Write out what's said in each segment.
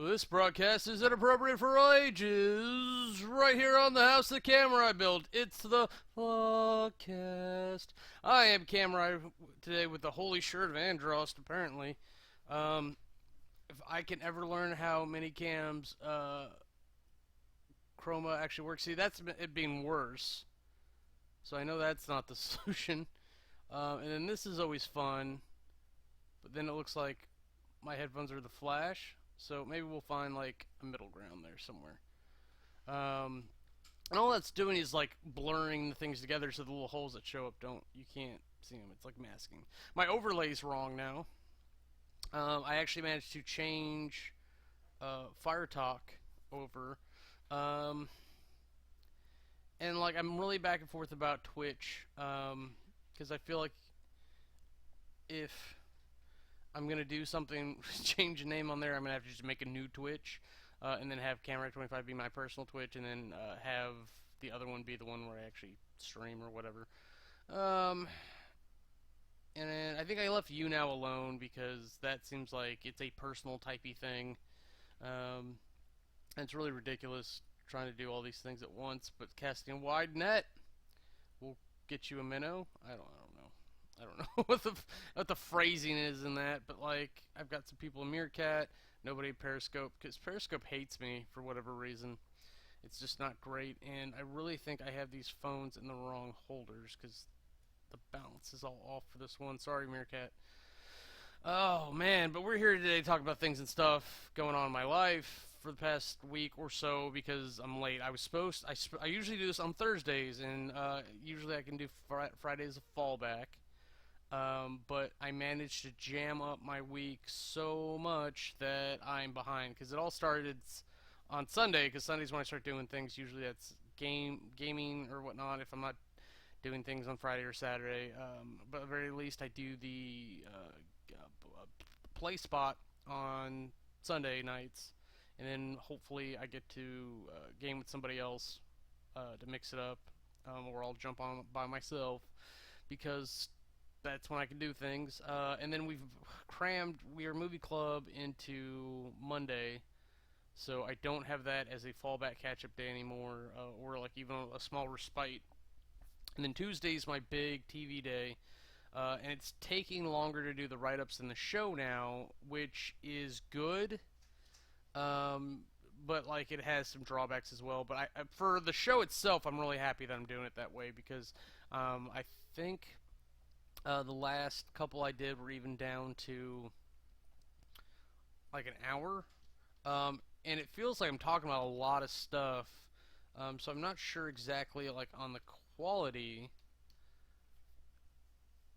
This broadcast is inappropriate for all ages. Right here on the house the Kamurai built. It's the Vlogcast. I am Kamurai today with the holy shirt of Androst, apparently. If I can ever learn how many cams Chroma actually works, see, that's it being worse. So I know that's not the solution. And then this is always fun. But then it looks like my headphones are the flash. So maybe we'll find like a middle ground there somewhere. And all that's doing is like blurring the things together so the little holes that show up you can't see them. It's like masking. My overlay's wrong now. I actually managed to change Fire Talk over. And like I'm really back and forth about Twitch. Because I feel like if I'm gonna do something, change the name on there, I'm gonna have to just make a new Twitch, and then have Kamurai25 be my personal Twitch, and then have the other one be the one where I actually stream or whatever. And then I think I left you now alone because that seems like it's a personal typey thing. And it's really ridiculous trying to do all these things at once, but casting a wide net will get you a minnow. I don't know. I don't know what the phrasing is in that, but like I've got some people in Meerkat, nobody in Periscope, because Periscope hates me for whatever reason. It's just not great, and I really think I have these phones in the wrong holders because the balance is all off for this one. Sorry, Meerkat. Oh man, but we're here today to talk about things and stuff going on in my life for the past week or so because I'm late. I usually do this on Thursdays, and usually I can do Fridays a fallback. But I managed to jam up my week so much that I'm behind because it all started on Sunday. Because Sunday's when I start doing things. Usually that's gaming or whatnot. If I'm not doing things on Friday or Saturday, but at the very least I do the play spot on Sunday nights, and then hopefully I get to game with somebody else to mix it up, or I'll jump on by myself because that's when I can do things. And then we've crammed We Are Movie Club into Monday, so I don't have that as a fallback catch-up day anymore, or like even a small respite. And then Tuesday's my big TV day, and it's taking longer to do the write-ups than the show now, which is good. But like it has some drawbacks as well. But for the show itself, I'm really happy that I'm doing it that way because I think the last couple I did were even down to like an hour, and it feels like I'm talking about a lot of stuff. So I'm not sure exactly like on the quality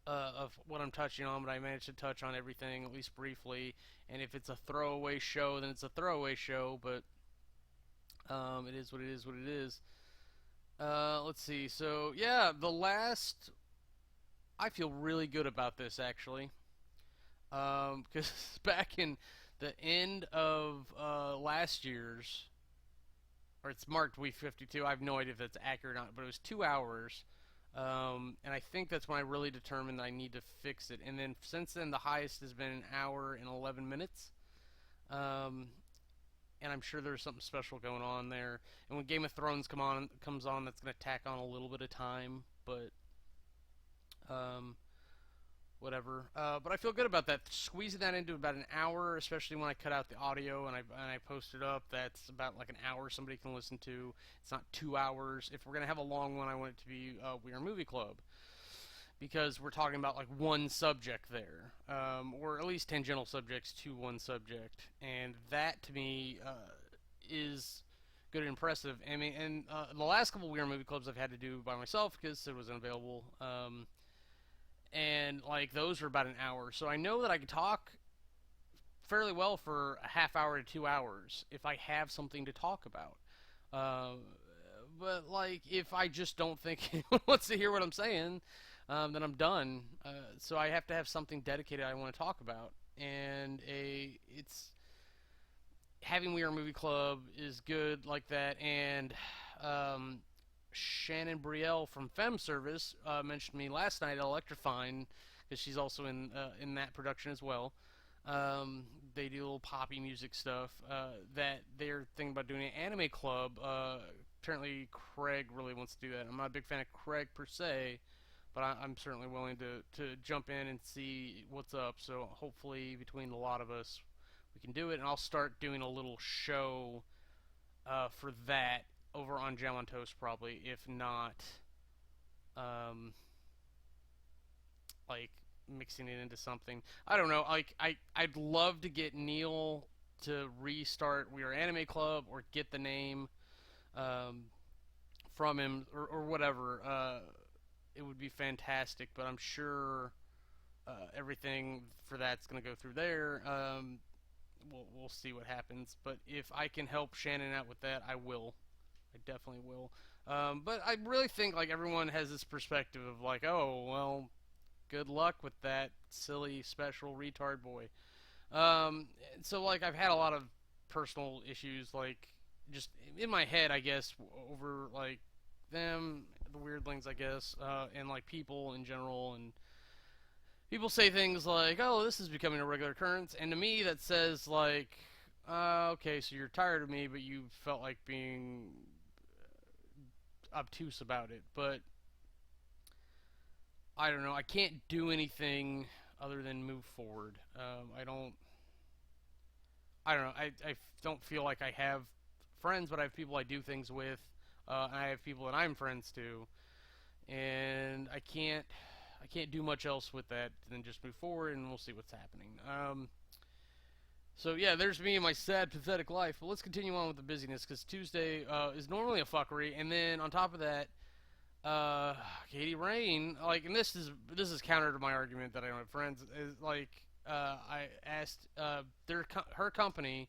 of what I'm touching on, but I managed to touch on everything at least briefly. And if it's a throwaway show, then it's a throwaway show. But it is what it is. What it is. Let's see. So yeah, I feel really good about this actually, because back in the end of last year's, or it's marked week 52. I have no idea if that's accurate or not, but it was 2 hours, and I think that's when I really determined that I need to fix it. And then since then, the highest has been an hour and 11 minutes, and I'm sure there's something special going on there. And when Game of Thrones comes on, that's going to tack on a little bit of time, but whatever. But I feel good about that. Squeezing that into about an hour, especially when I cut out the audio and I post it up, that's about like an hour somebody can listen to. It's not 2 hours. If we're going to have a long one, I want it to be We Are Movie Club. Because we're talking about like one subject there. Or at least tangential subjects to one subject. And that to me is good and impressive. I mean, and the last couple We Are Movie Clubs I've had to do by myself because it wasn't available. And like those are about an hour, so I know that I can talk fairly well for a half hour to 2 hours if I have something to talk about. But like if I just don't think anyone wants to hear what I'm saying, then I'm done. So I have to have something dedicated I want to talk about, and it's having We Are Movie Club is good like that. And Shannon Brielle from Fem Service mentioned me last night at Electrifying because she's also in that production as well. they do little poppy music stuff. That they're thinking about doing an anime club. Apparently, Craig really wants to do that. I'm not a big fan of Craig per se, but I'm certainly willing to jump in and see what's up. So hopefully, between a lot of us, we can do it. And I'll start doing a little show for that over on Jam on Toast, probably. If not, um, like mixing it into something. I don't know. Like I'd love to get Neil to restart We Are Anime Club or get the name um, from him or whatever. It would be fantastic, but I'm sure everything for that's going to go through there. We'll see what happens. But if I can help Shannon out with that, I will. I definitely will. But I really think like everyone has this perspective of like, oh well, good luck with that silly special retard boy. So like I've had a lot of personal issues, like just in my head, I guess, over like them, the weirdlings, I guess, and like people in general, and people say things like, "Oh, this is becoming a regular occurrence," and to me that says like, "Okay, so you're tired of me, but you felt like being obtuse about it." But I don't know. I can't do anything other than move forward. I don't know. I don't feel like I have friends, but I have people I do things with, and I have people that I'm friends to, and I can't do much else with that than just move forward, and we'll see what's happening. So yeah, there's me and my sad, pathetic life. But let's continue on with the busyness, because Tuesday is normally a fuckery, and then on top of that, Katie Rain, like, and this is counter to my argument that I don't have friends. Is like, I asked, her company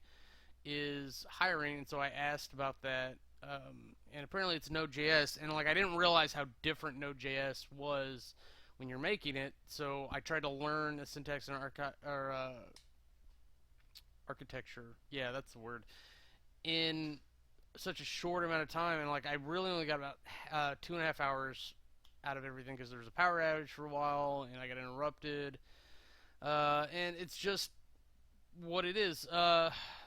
is hiring, and so I asked about that, and apparently it's Node.js, and like I didn't realize how different Node.js was when you're making it, so I tried to learn the syntax and architecture. Yeah, that's the word. In such a short amount of time, and like I really only got about 2.5 hours out of everything because there was a power outage for a while, and I got interrupted, and it's just what it is.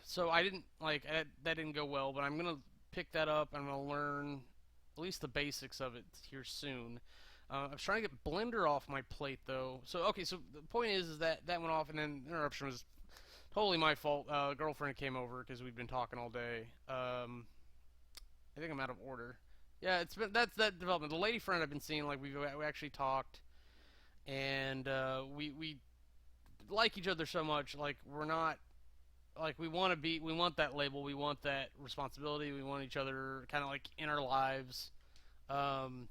So I didn't like that didn't go well, but I'm gonna pick that up. I'm gonna learn at least the basics of it here soon. I was trying to get Blender off my plate though. So okay, so the point is that that went off, and then the interruption was totally my fault. Girlfriend came over because we'd been talking all day. I think I'm out of order. Yeah, it's been that development. The lady friend I've been seeing, like we actually talked, and we like each other so much. Like we're not like we want that label, we want that responsibility, we want each other kind of like in our lives, and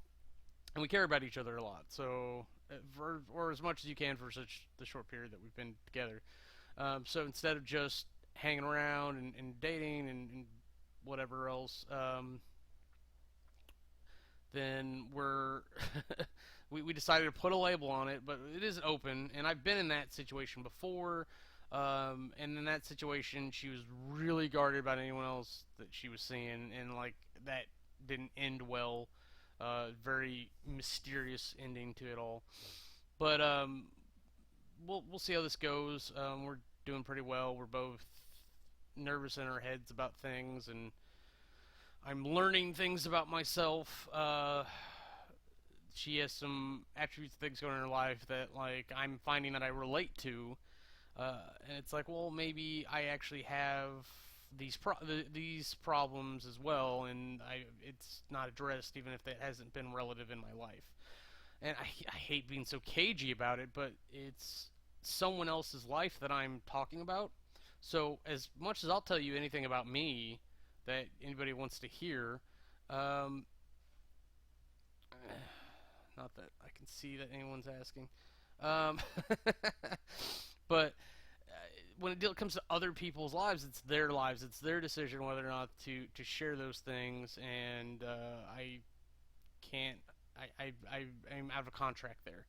we care about each other a lot. So or as much as you can for such the short period that we've been together. So instead of just hanging around and dating and whatever else, then we decided to put a label on it, but it is open, and I've been in that situation before, and in that situation, she was really guarded about anyone else that she was seeing, and like that didn't end well. Very mysterious ending to it all, but we'll see how this goes. We're doing pretty well. We're both nervous in our heads about things, and I'm learning things about myself. She has some attributes, things going in her life that like I'm finding that I relate to, and it's like, well, maybe I actually have these problems as well, and it's not addressed, even if that hasn't been relative in my life. And I hate being so cagey about it, but it's someone else's life that I'm talking about. So as much as I'll tell you anything about me that anybody wants to hear, not that I can see that anyone's asking, um, but when it comes to other people's lives, it's their decision whether or not to share those things, and I can't, I'm out of a contract there.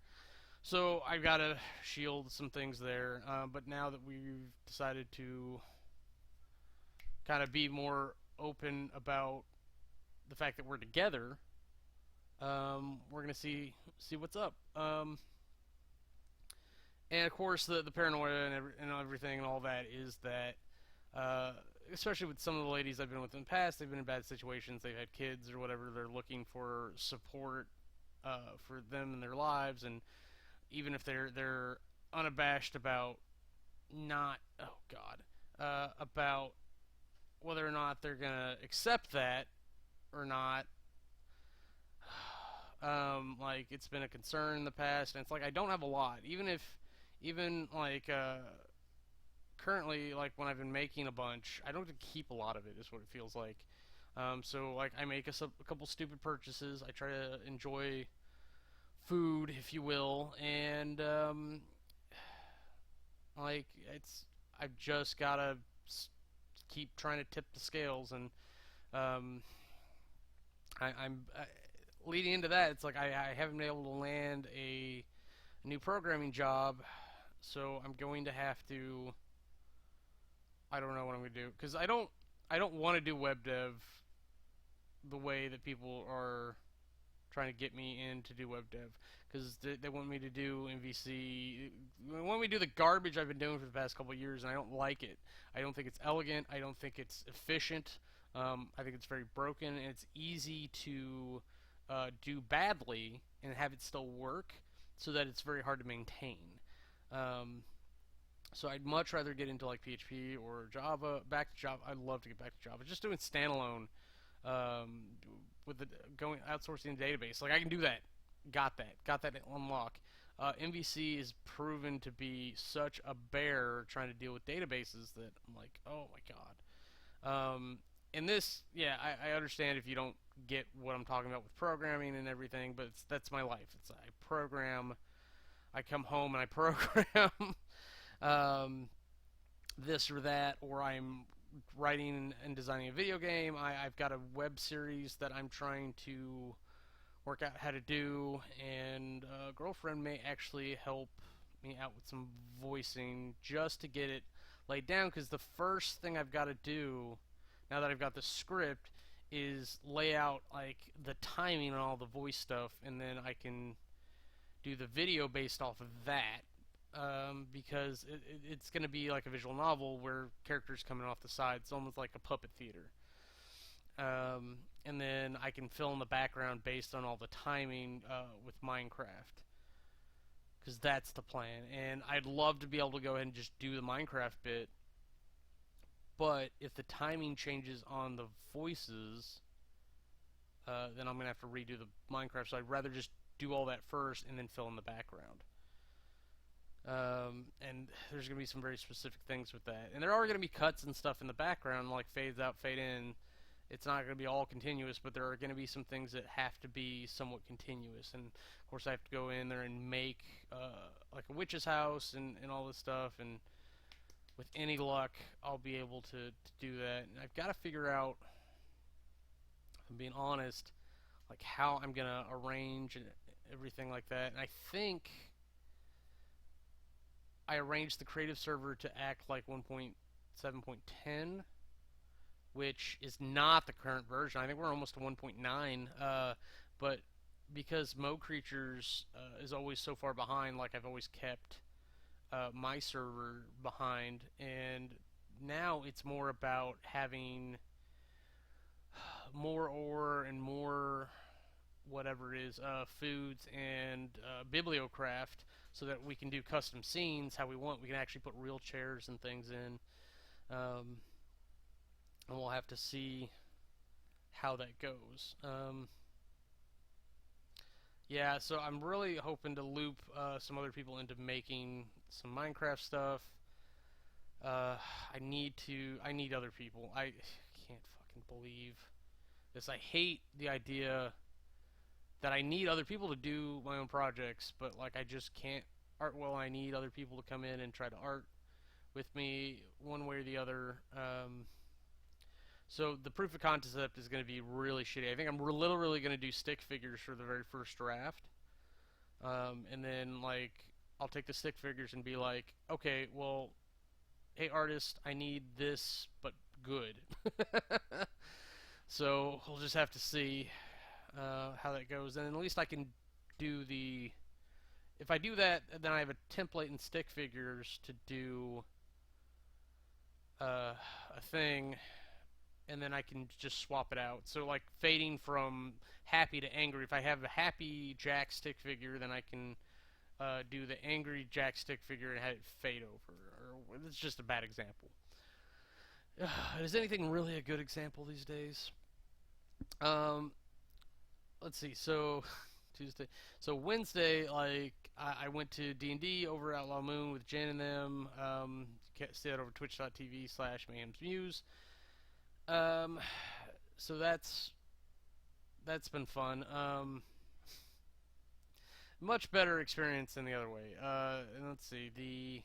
So I've got to shield some things there, but now that we've decided to kind of be more open about the fact that we're together, we're gonna see what's up. And of course, the paranoia and everything and all that is that, uh, especially with some of the ladies I've been with in the past, they've been in bad situations, they've had kids or whatever, they're looking for support for them in their lives, and even if they're unabashed about not, oh God, about whether or not they're gonna accept that or not. Like it's been a concern in the past, and it's like I don't have a lot. Even like currently, like when I've been making a bunch, I don't have to keep a lot of it. Is what it feels like. So like I make a couple stupid purchases. I try to enjoy food, if you will, and like it's I've just gotta keep trying to tip the scales, and um, I'm leading into that. It's like I haven't been able to land a new programming job, so I'm going to have to. I don't know what I'm gonna do because I don't want to do web dev the way that people are trying to get me in to do web dev because they want me to do MVC. They want me to do the garbage I've been doing for the past couple of years, and I don't like it. I don't think it's elegant. I don't think it's efficient. I think it's very broken, and it's easy to do badly and have it still work, so that it's very hard to maintain. Um, so I'd much rather get into like PHP or Java. Back to Java. I'd love to get back to Java. Just doing standalone um, with the going outsourcing the database. Like I can do that. Got that unlock. MVC is proven to be such a bear trying to deal with databases that I'm like, oh my god. And this, yeah, I understand if you don't get what I'm talking about with programming and everything, but that's my life. It's I program. I come home and I program um, this or that, or I'm writing and designing a video game. I've got a web series that I'm trying to work out how to do, and a girlfriend may actually help me out with some voicing just to get it laid down, because the first thing I've got to do now that I've got the script is lay out like the timing and all the voice stuff, and then I can do the video based off of that, because it's going to be like a visual novel where characters coming off the side. It's almost like a puppet theater. And then I can fill in the background based on all the timing with Minecraft, because that's the plan. And I'd love to be able to go ahead and just do the Minecraft bit, but if the timing changes on the voices, then I'm going to have to redo the Minecraft, so I'd rather just do all that first and then fill in the background. And there's going to be some very specific things with that. And there are going to be cuts and stuff in the background, like fades out, fade in. It's not going to be all continuous, but there are going to be some things that have to be somewhat continuous. And of course I have to go in there and make like a witch's house and all this stuff, and with any luck I'll be able to do that. And I've got to figure out, if I'm being honest, like how I'm going to arrange and everything like that. And I think I arranged the creative server to act like 1.7.10, which is not the current version. I think we're almost to 1.9, but because Mo Creatures is always so far behind, like I've always kept my server behind, and now it's more about having more ore and more whatever it is, foods and bibliocraft, so that we can do custom scenes how we want. We can actually put real chairs and things in. And we'll have to see how that goes. Yeah, so I'm really hoping to loop some other people into making some Minecraft stuff. I need other people. I can't fucking believe this. I hate the idea that I need other people to do my own projects, but like I just can't art well. I need other people to come in and try to art with me one way or the other. So the proof of concept is going to be really shitty. I think I'm literally going to do stick figures for the very first draft. And then like I'll take the stick figures and be like, okay, well, hey artist, I need this, but good. So we'll just have to see how that goes. And at least I can do the if I do that, then I have a template and stick figures to do a thing, and then I can just swap it out. So like fading from happy to angry. If I have a happy Jack stick figure, then I can do the angry Jack stick figure and have it fade over. Or it's just a bad example. Is anything really a good example these days? Um, let's see. So Tuesday. So Wednesday, like I went to D&D over at Outlaw Moon with Jen and them. Stay out over twitch.tv/mayhem's muse. Um, so that's been fun. Much better experience than the other way. And let's see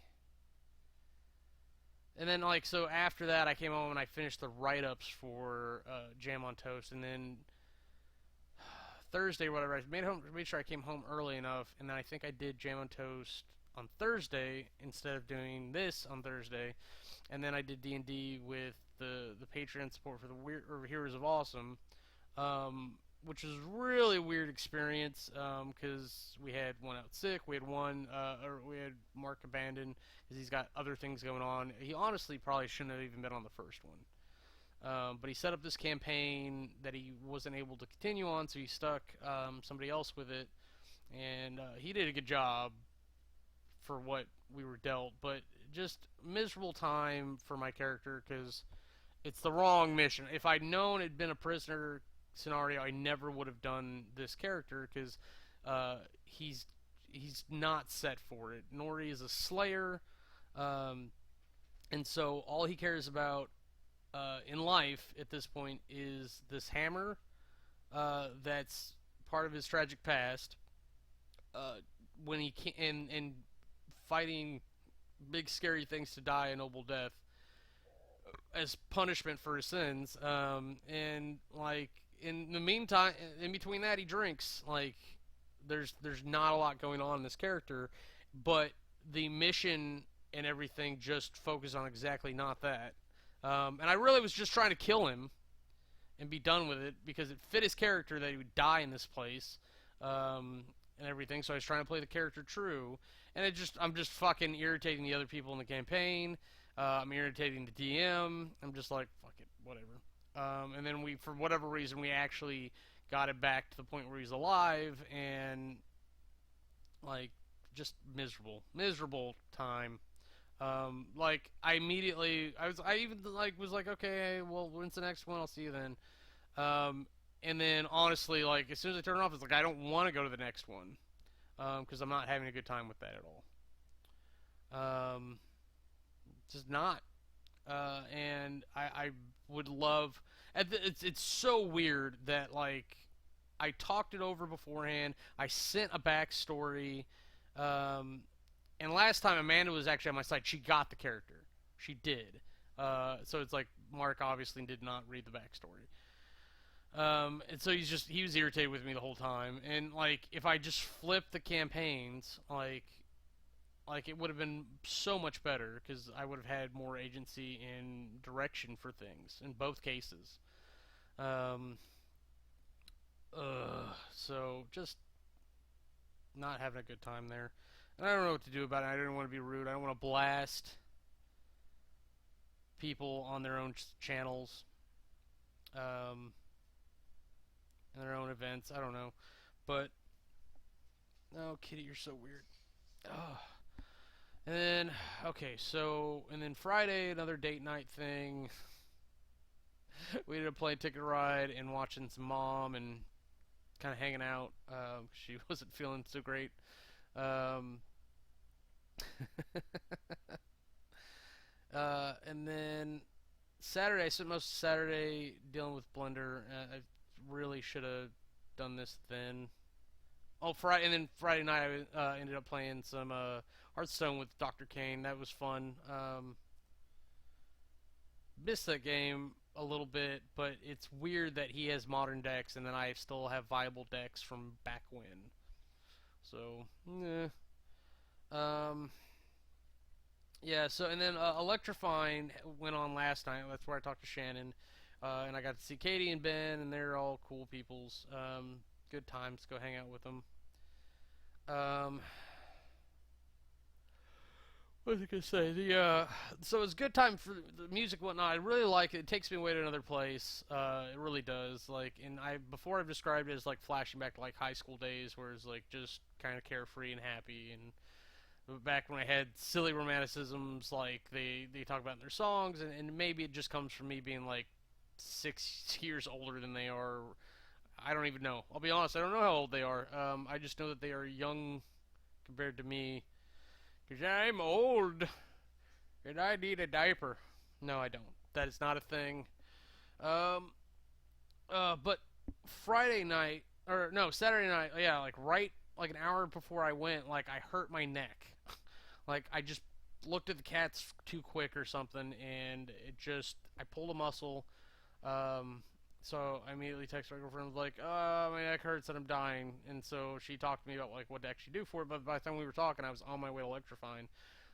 and then like so after that I came home and I finished the write-ups for Jam on Toast, and then Thursday or whatever I made sure I came home early enough, and then I think I did Jam on Toast on Thursday instead of doing this on Thursday, and then I did D&D with the Patreon support for the Heroes of Awesome, which was really a weird experience because we had one out sick, we had we had Mark abandoned because he's got other things going on. He honestly probably shouldn't have even been on the first one, but he set up this campaign that he wasn't able to continue on, so he stuck somebody else with it, and he did a good job for what we were dealt, but just miserable time for my character because it's the wrong mission. If I'd known it'd been a prisoner scenario, I never would have done this character because he's not set for it. Nori is a slayer, and so all he cares about in life at this point is this hammer that's part of his tragic past. When he can and fighting big scary things to die a noble death as punishment for his sins, and like in the meantime, in between that, he drinks. Like there's not a lot going on in this character, but the mission and everything just focus on exactly not that. And I really was just trying to kill him and be done with it because it fit his character that he would die in this place, and everything. So I was trying to play the character true, and I'm just fucking irritating the other people in the campaign. I'm irritating the DM. I'm just like, fuck it, whatever. And then for whatever reason, we actually got it back to the point where he's alive, and like, just miserable time. Like I immediately, I even like was like, okay, well, when's the next one? I'll see you then. And then honestly, like as soon as I turn it off, it's like I don't want to go to the next one, because I'm not having a good time with that at all. Just not. And I would love. It's so weird that like I talked it over beforehand. I sent a backstory. And last time Amanda was actually on my side, she got the character. She did. So it's like Mark obviously did not read the backstory. And so he was irritated with me the whole time. And like if I just flipped the campaigns, like it would have been so much better because I would have had more agency and direction for things in both cases. So just not having a good time there. And I don't know what to do about it. I don't want to be rude. I don't want to blast people on their own channels, and their own events. I don't know. But, oh, Kitty, you're so weird. Oh. And then, okay, and then Friday, another date night thing. We ended up playing Ticket Ride and watching some Mom and kind of hanging out. She wasn't feeling so great. And then Saturday, I spent most of Saturday dealing with Blender. I really should have done this then. Oh, Friday night I ended up playing some Hearthstone with Dr. Kane. That was fun. Missed that game a little bit, but it's weird that he has modern decks and then I still have viable decks from back when. So, yeah, so, and then Electrifying went on last night. That's where I talked to Shannon. And I got to see Katie and Ben, and they're all cool peoples. Good times. Go hang out with them. what was I gonna say? So it's a good time for the music and whatnot. I really like it. It takes me away to another place. It really does. Like, and before I've described it as like flashing back to like high school days, where it's like just kind of carefree and happy, and back when I had silly romanticisms, like they talk about in their songs, and maybe it just comes from me being like 6 years older than they are. I don't even know. I'll be honest. I don't know how old they are. I just know that they are young compared to me. Because I'm old and I need a diaper. No, I don't. That is not a thing. Um, but Friday night, or no, Saturday night, yeah, like right, like an hour before I went, like I hurt my neck. Like I just looked at the cats too quick or something, and I pulled a muscle. Um, so I immediately texted my girlfriend, like, my neck hurts and I'm dying. And so she talked to me about like what to actually do for it. But by the time we were talking, I was on my way to electrifying.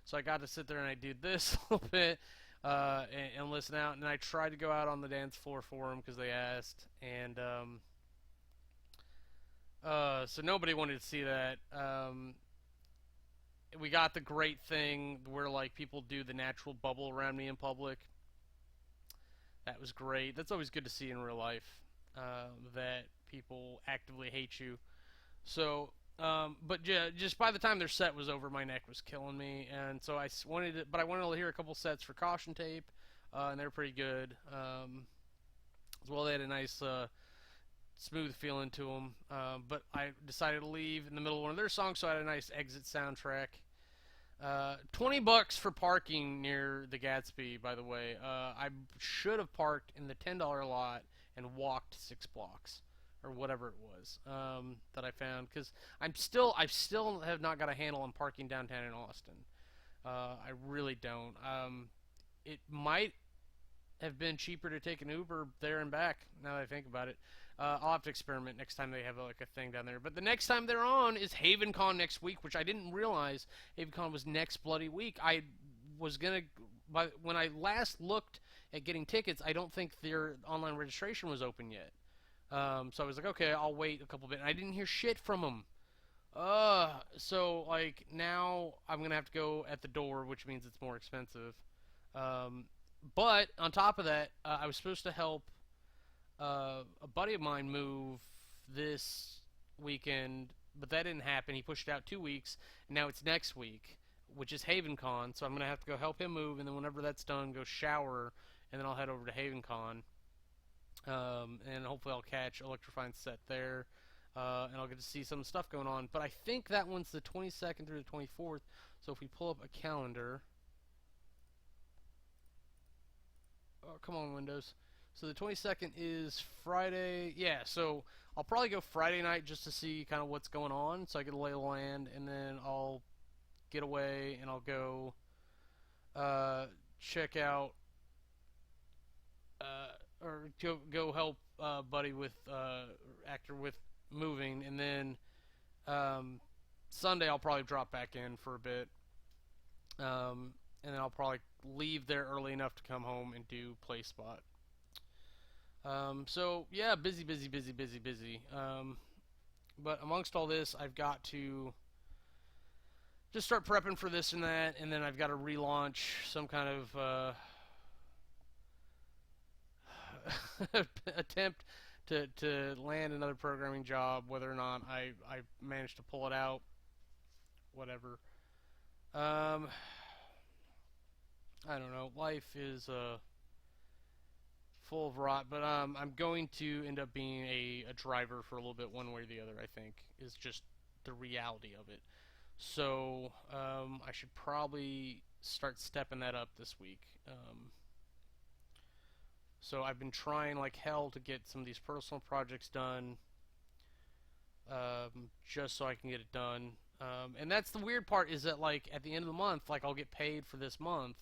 So I got to sit there and I did this a little bit, and listen out. And I tried to go out on the dance floor for them because they asked. And so nobody wanted to see that. We got the great thing where like people do the natural bubble around me in public. That was great. That's always good to see in real life, that people actively hate you. So, but yeah, just by the time their set was over, my neck was killing me, and so I wanted to hear a couple sets for Caution Tape, and they were pretty good. As well, they had a nice, smooth feeling to them. But I decided to leave in the middle of one of their songs, so I had a nice exit soundtrack. $20 for parking near the Gatsby, by the way. I should have parked in the $10 lot and walked 6 blocks, or whatever it was, that I found, because I still have not got a handle on parking downtown in Austin. I really don't. It might have been cheaper to take an Uber there and back, now that I think about it. I'll have to experiment next time they have like a thing down there. But the next time they're on is HavenCon next week, which I didn't realize HavenCon was next bloody week. I was gonna, when I last looked at getting tickets, I don't think their online registration was open yet. So I was like, okay, I'll wait a couple bit. And I didn't hear shit from them. So like now I'm gonna have to go at the door, which means it's more expensive. But on top of that, I was supposed to help a buddy of mine move this weekend, but that didn't happen. He pushed it out 2 weeks, and now it's next week, which is HavenCon, so I'm going to have to go help him move, and then whenever that's done, go shower, and then I'll head over to HavenCon, and hopefully I'll catch Electrifying set there, and I'll get to see some stuff going on. But I think that one's the 22nd through the 24th, so if we pull up a calendar... Oh, come on, Windows. So the 22nd is Friday. Yeah, so I'll probably go Friday night just to see kind of what's going on, so I get a lay of the land, and then I'll get away and I'll go check out or go help buddy with actor with moving, and then Sunday I'll probably drop back in for a bit, and then I'll probably leave there early enough to come home and do play spot. So yeah, busy. But amongst all this, I've got to just start prepping for this and that, and then I've got to relaunch some kind of attempt to land another programming job, whether or not I manage to pull it out, whatever. I don't know. Life is full of rot, but I'm going to end up being a driver for a little bit, one way or the other. I think is just the reality of it. So I should probably start stepping that up this week. So I've been trying like hell to get some of these personal projects done, just so I can get it done. And that's the weird part, is that like at the end of the month, like I'll get paid for this month.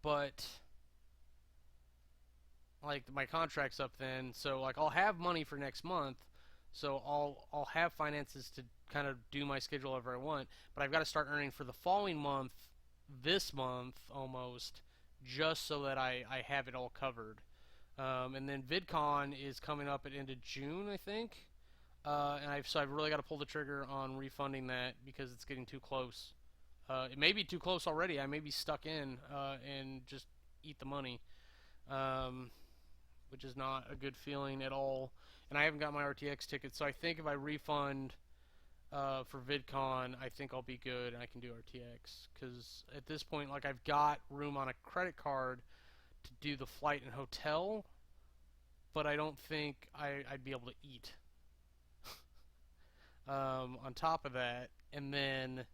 But like my contract's up then, so like I'll have money for next month, so I'll have finances to kind of do my schedule however I want, but I've got to start earning for the following month, this month almost, just so that I have it all covered. And then VidCon is coming up at end of June, I think. I've really got to pull the trigger on refunding that because it's getting too close. It may be too close already. I may be stuck in and just eat the money, um, which is not a good feeling at all. And I haven't got my RTX ticket, so I think if I refund for VidCon, I think I'll be good and I can do RTX. Because at this point, like, I've got room on a credit card to do the flight and hotel, but I don't think I'd be able to eat. On top of that, and then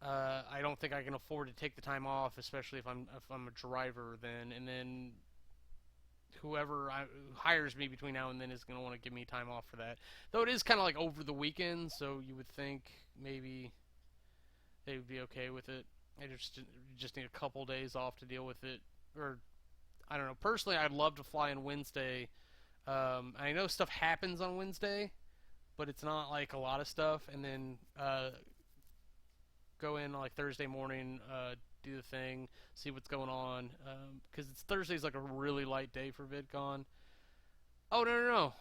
I don't think I can afford to take the time off, especially if I'm a driver. Then and then who hires me between now and then is going to want to give me time off for that. Though it is kind of like over the weekend, so you would think maybe they would be okay with it. I just need a couple days off to deal with it, or I don't know. Personally, I'd love to fly on Wednesday. I know stuff happens on Wednesday, but it's not like a lot of stuff. And then go in like Thursday morning, do the thing, see what's going on. Because it's Thursday's like a really light day for VidCon. Oh no.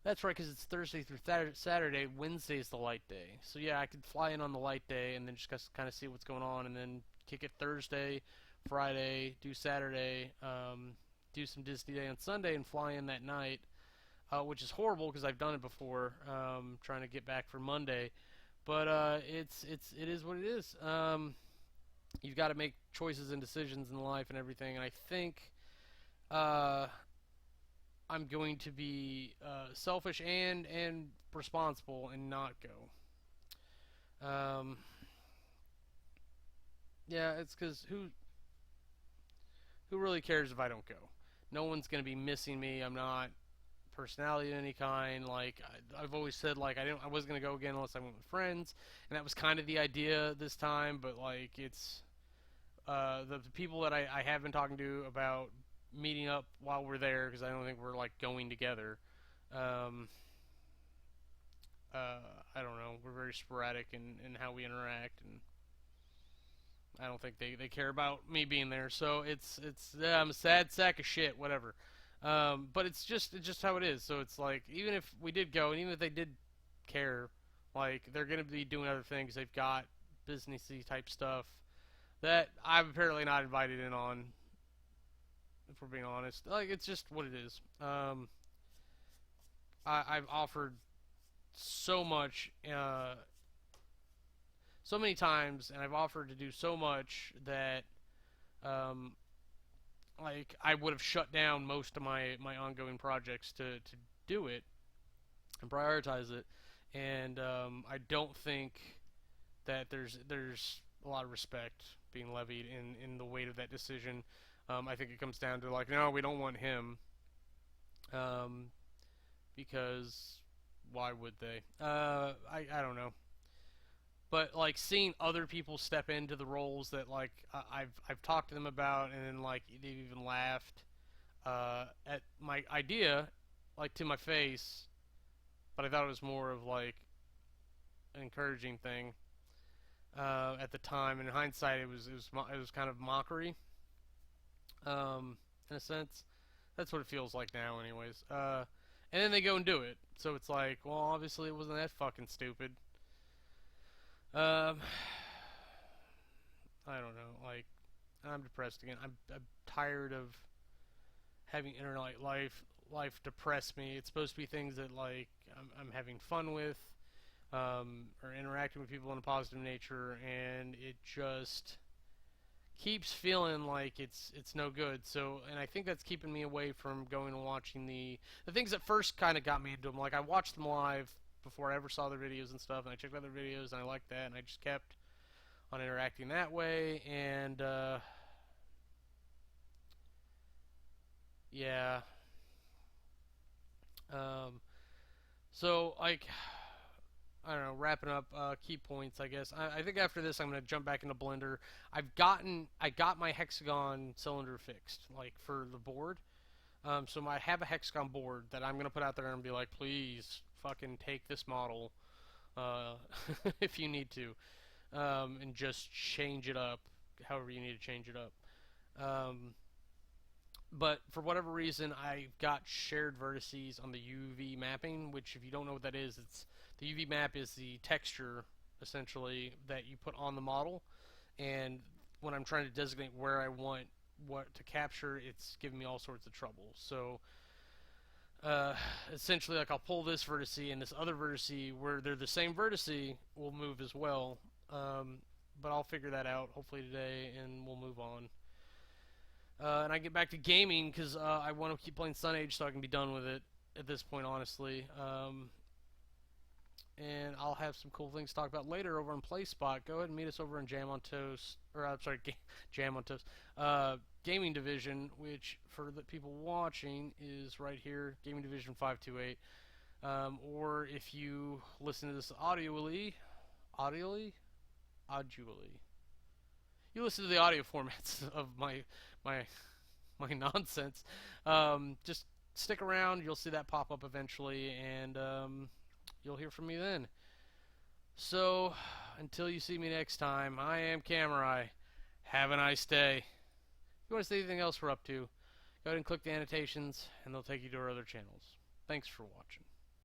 That's right, because it's Thursday through Saturday. Wednesday's the light day. So yeah, I could fly in on the light day and then just kind of see what's going on, and then kick it Thursday, Friday, do Saturday, do some Disney Day on Sunday, and fly in that night. Which is horrible because I've done it before, trying to get back for Monday. But it is what it is. You've got to make choices and decisions in life and everything. And I think I'm going to be selfish and responsible and not go. Yeah, it's because who really cares if I don't go? No one's going to be missing me. I'm not personality of any kind. Like I've always said, like I wasn't gonna go again unless I went with friends, and that was kind of the idea this time. But like it's the people that I have been talking to about meeting up while we're there, because I don't think we're like going together. Um, I don't know. We're very sporadic in how we interact, and I don't think they care about me being there. So yeah, I'm a sad sack of shit. Whatever. But it's just how it is. So it's like even if we did go, and even if they did care, like they're gonna be doing other things. They've got businessy type stuff that I'm apparently not invited in on. If we're being honest, like it's just what it is. I've offered so much, so many times, and I've offered to do so much that um, like I would have shut down most of my ongoing projects to do it and prioritize it, and I don't think that there's a lot of respect being levied in the weight of that decision. I think it comes down to like, no, we don't want him, because why would they? I don't know. But like seeing other people step into the roles that like I've talked to them about, and then like they've even laughed at my idea, like to my face, but I thought it was more of like an encouraging thing at the time. In hindsight, it was kind of mockery, in a sense. That's what it feels like now, anyways. And then they go and do it, so it's like, well, obviously it wasn't that fucking stupid. Um, I don't know. Like, I'm depressed again. I'm tired of having internet life depress me. It's supposed to be things that like I'm having fun with, or interacting with people in a positive nature, and it just keeps feeling like it's no good. So, and I think that's keeping me away from going and watching the things that first kind of got me into them. Like I watched them live before I ever saw their videos and stuff, and I checked out their videos, and I liked that, and I just kept on interacting that way, and yeah. Um, so like I don't know, wrapping up key points, I guess. I think after this, I'm gonna jump back into Blender. I got my hexagon cylinder fixed, like for the board. So I have a hexagon board that I'm gonna put out there and be like, please, fucking take this model, uh, if you need to, and just change it up, however you need to change it up. Um, But for whatever reason, I got shared vertices on the UV mapping, which, if you don't know what that is, it's the UV map is the texture essentially that you put on the model, and when I'm trying to designate where I want what to capture, it's giving me all sorts of trouble. So uh, essentially, like, I'll pull this vertice and this other vertice where they're the same vertice will move as well. But I'll figure that out hopefully today, and we'll move on. And I get back to gaming because I want to keep playing Sun Age so I can be done with it at this point, honestly. And I'll have some cool things to talk about later over on PlaySpot. Go ahead and meet us over in Jam on Toast, or I'm sorry, Jam on Toast, Gaming Division, which for the people watching is right here, Gaming Division 528. Or if you listen to this audially, you listen to the audio formats of my my nonsense. Just stick around. You'll see that pop up eventually, and you'll hear from me then. So, until you see me next time, I am Kamurai. Have a nice day. If you want to see anything else we're up to, go ahead and click the annotations, and they'll take you to our other channels. Thanks for watching.